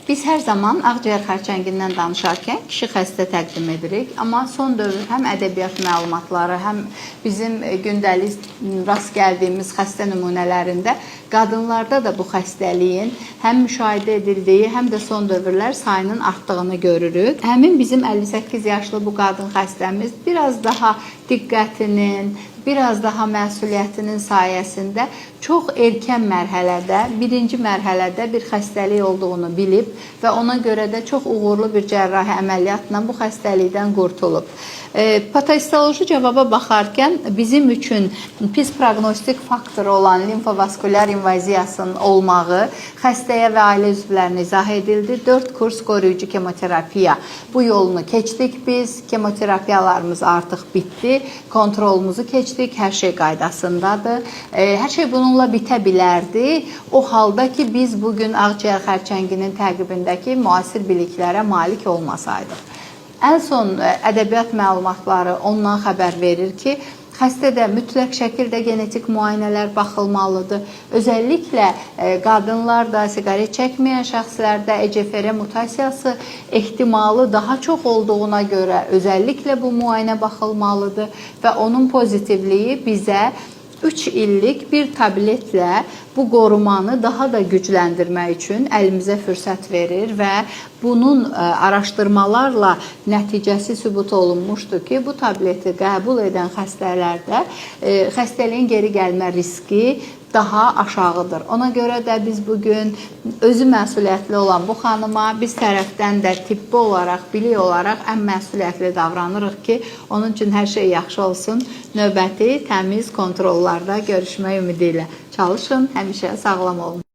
Biz hər zaman ağciyər xərçəngindən danışarkən kişi xəstə təqdim edirik. Amma son dövr həm ədəbiyyat məlumatları, həm bizim gündəlik rast gəldiyimiz xəstə nümunələrində qadınlarda da bu xəstəliyin həm müşahidə edildiyi, həm də son dövrlər sayının artdığını görürük. Həmin bizim 58 yaşlı bu qadın xəstəmiz biraz daha diqqətinin, biraz daha məsuliyyətinin sayəsində çox erkən mərhələdə, birinci mərhələdə bir xəstəlik olduğunu bilib və ona görə də çox uğurlu bir cərrahi əməliyyatla bu xəstəlikdən qurtulub. Patahistoloji cavaba baxarkən bizim üçün pis proqnostik faktoru olan limfovaskulyar invaziyasının olmağı xəstəyə və ailə üzvlərinə izah edildi. 4 kurs qoruyucu kemoterapiya. Bu yolunu keçdik biz. Kemoterapiyalarımız artıq bitdi. Kontrolumuzu keçdik. Hər şey qaydasındadır. Hər şey bununla bitə bilərdi. O halda ki, biz bugün ağciyər xərçənginin təqibindəki müasir biliklərə malik olmasaydıq. Ən son ədəbiyyat məlumatları ondan xəbər verir ki, xəstədə mütləq şəkildə genetik müayinələr baxılmalıdır. Özəlliklə qadınlarda, siqaret çəkməyən şəxslərdə EGFR mutasiyası ehtimalı daha çox olduğuna görə özəlliklə bu müayinə baxılmalıdır və onun pozitivliyi bizə 3 illik bir tabletlə bu qorumanı daha da gücləndirmək üçün əlimizə fürsət verir və bunun araşdırmalarla nəticəsi sübut olunmuşdur ki, bu tableti qəbul edən xəstələrdə xəstəliyin geri gəlmə riski daha aşağıdır. Ona görə də biz bugün özü məsuliyyətli olan bu xanıma biz tərəfdən də tibbi olaraq, bilik olaraq ən məsuliyyətli davranırıq ki, onun üçün hər şey yaxşı olsun. Növbəti təmiz kontrollarda görüşmək ümidi ilə çalışın, həmişə sağlam olun.